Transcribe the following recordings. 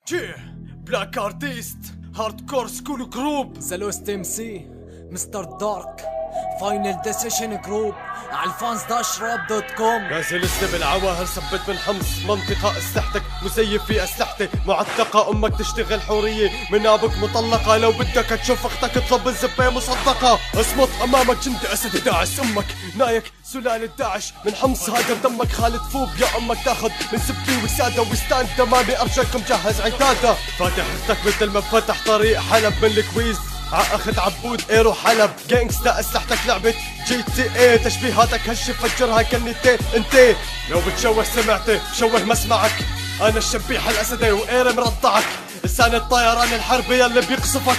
جيه بلاك ارتيست هارد كور سكول جروب زلوست ام سي مستر دارك فاينل ديسيشن جروب على الفانز-rap.com. نازل اسلب العواهر ثبت بالحمص منطقة اسلحتك مزيف في اسلحتي معتقة امك تشتغل حورية منابك مطلقة لو بدك تشوف اختك تطلب الزبية مصدقة اصمت امامك جندي اسد داعش امك نايك سلالة داعش من حمص هاجر دمك خالد فوق يا امك تاخذ من زبي وسادة وستاند دمامي ارجلكم جهز عتادة فاتح اختك مثل ما فتح طريق حلب من الكويز اخذ عبود ايرو حلب جانجستا اسلحتك لعبة جي تي اي تشبيهاتك هش فجرها كنتين انتي لو بتشوه سمعتي بشوه مسمعك انا الشبيح الاسدي وايري مرضعك لسان الطيران الحربي اللي بيقصفك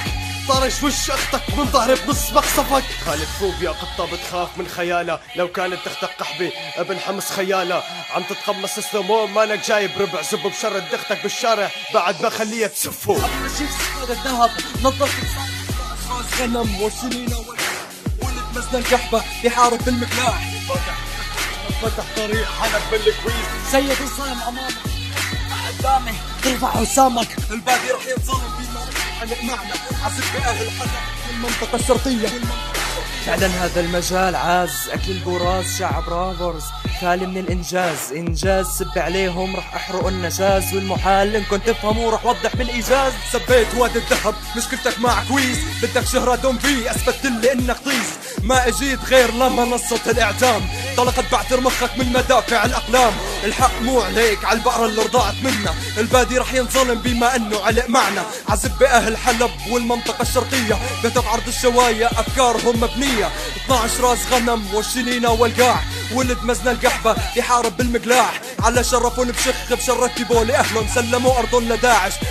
طرش وش اختك من ظهري بنص مقصفك خالد فوبيا قطة بتخاف من خيالها لو كانت اختك قحبي ابن حمص خيالة عم تتقمص سلمون مالك جايب ربع زب بشرد اختك بالشارع بعد ما خليها تسفه قبل ما اشيل سكر الذهب نظف راس غنم وسنين ولد مزن الكحبة يحارب بالمكلاح فتح طريق حلب بالكويز سيد الصنم امامك قدامي ترفع حسامك البادي رح ينظلم بما علق معنا عزب باهل حلب المنطقة الشرقية. فعلا هذا المجال عاز اكل البراز شعب رابرز خالي من انجاز سب عليهم رح احرق النجاز والمحال انكم تفهموا رح وضح بالايجاز. سبيت واد الذهب مشكلتك مع كويز بدك شهرة دوم في اثبتت لي انك طيز ما اجيت غير لمنصة الاعدام طلقت بعتر مخك من مدافع الاقلام الحق مو عليك على البقرة اللي رضعت منا البادي رح ينظلم بما انه علق معنا عزب باهل حلب والمنطقة الشرقية بيتك عرض الشواية افكارهم مبنية 12 راس غنم والشنينة والقاع ولد مزن القحبة يحارب بالمقلاح على شرفون بشخ بشرف بولي اهلهم سلموا ارضهم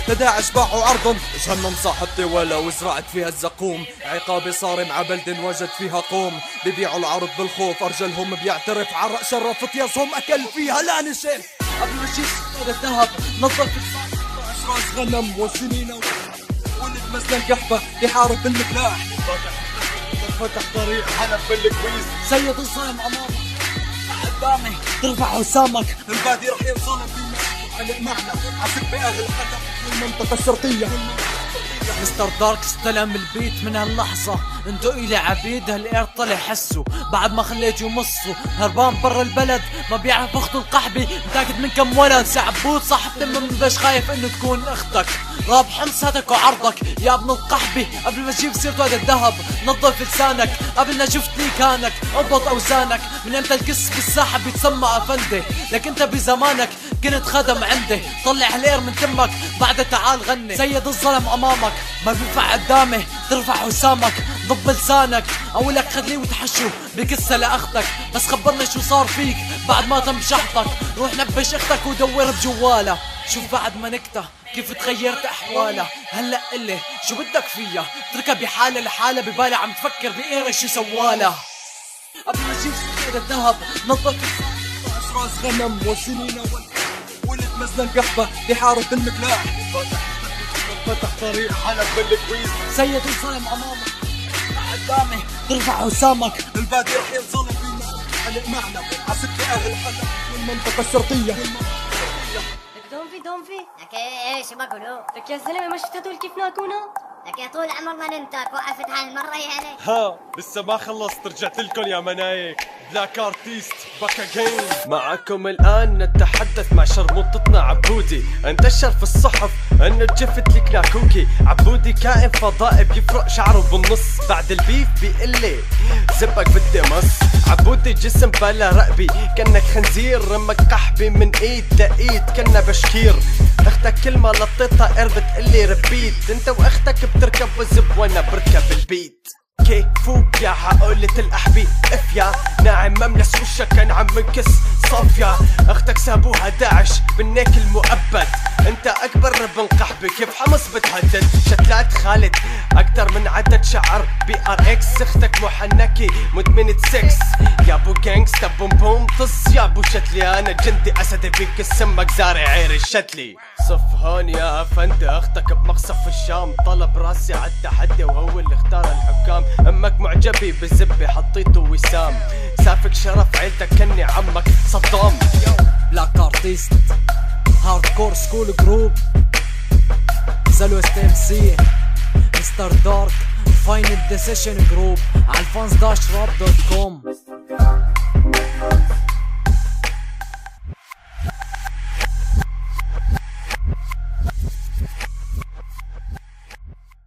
لداعش باعوا عرضهم جهنم صاحبتي ولو وزرعت فيها الزقوم عقابي صارم عبلد وجد فيها قوم ببيعوا العرض بالخوف ارجلهم بيعترف عرق شرف طياسهم اكل فيها لا نشف. قبل ما اشيل سكر الذهب نظف راس غنم وسنين ولد مزن القحبة يحارب بالمقلاح فتح طريق حلب بالكويز سيد الصنم امامك قدامي ترفع حسامك البادي رح ينظلم بما علق معنا عزب باهل حلب والمنطقة الشرقية. مستر دارك استلم البيت من هاللحظة انتو الي عبيد هالاير طلع حسوا بعد ما خليته يمصوا هربان برا البلد ما بيعرف اخته القحبي متاكد من كم ولد سعبود صاحبتي ما بيبقاش خايف انه تكون اختك راب حمصتك وعرضك يا ابن القحبي قبل ما تجيب سيرته هذا الذهب نظف لسانك قبل ما شفت لي كانك اضبط اوزانك من امتى الكس بالساحة بيتسمى افندي لك انت بزمانك كنت خدم عندي طلع هالاير من تمك بعد تعال غني سيد الظلم امامك ما بينفع قدامي ترفع حسامك ضب لسانك اقولك خليه وتحشو بقصة لاختك بس خبرنا شو صار فيك بعد ما تم شحطك روح نبش اختك ودور بجوالها شوف بعد ما نكته كيف تغيرت احوالها هلا قلي شو بدك فيها تركب بحالة لحالة ببالي عم تفكر بايري شو سوالها. قبل ما اجيب سكر الذهب نظف راس غنم وسنين ولد مزن القحبة يحارب بالمقلاح فتح طريق حلب بالكويز سيد الظلم امامك قدامي ترفع حسامك البادي رح ينظلم بما علق معنا عزب باهل حلب والمنطقة الشرقية. دونفي لك ايش ما قولوا لك يا زلمه ما شفت هدول كيف ناكونا لك يا طول عمرنا ننتك وقفت هالمرة يعني ها لسه ما خلصت رجعت لكم يا منايك بلاك ارتيست باك اجين معكم الان نتحدث مع شرموطتنا عبودي انتشر في الصحف انه جفت لك ناكوكي عبودي كائن فضائي بيفرق شعره بالنص بعد البيف بيقلي زبك بدي مص عبودي جسم بلا رقبي كأنك خنزير رمك قحبي من ايد لايد كأنه بشكير اختك كل ما لطيتها قربت قلي ربيت انت واختك بتركب وزب وانا بركب البيت كيفوك يا عقولة الأحبي افيا ناعم مملس وشك كان عم منكس صافيا اختك سابوها داعش بالنيك المؤبد انت اكبر ابن قحبي كيف حمص بتهدد شتلات خالد اكتر من عدد شعر بي ار اكس اختك محنكي مدمنة سكس يا ابو جانجستا بوم بوم طص يا ابو شتلي انا جندي اسدي بيك سمك زارع عير الشتلي صف هون يا افندي اختك بمقصف الشام طلب راسي عالتحدي وهو اللي اختار الحكام امك معجبي بالزبي حطيته وسام سافك شرف عيلتك كني عمك صدام بلاك ارتيست هارد كور سكول جروب تويست ام سي مستر دارك فاينل ديسيشن جروب على الفانز-rap.com.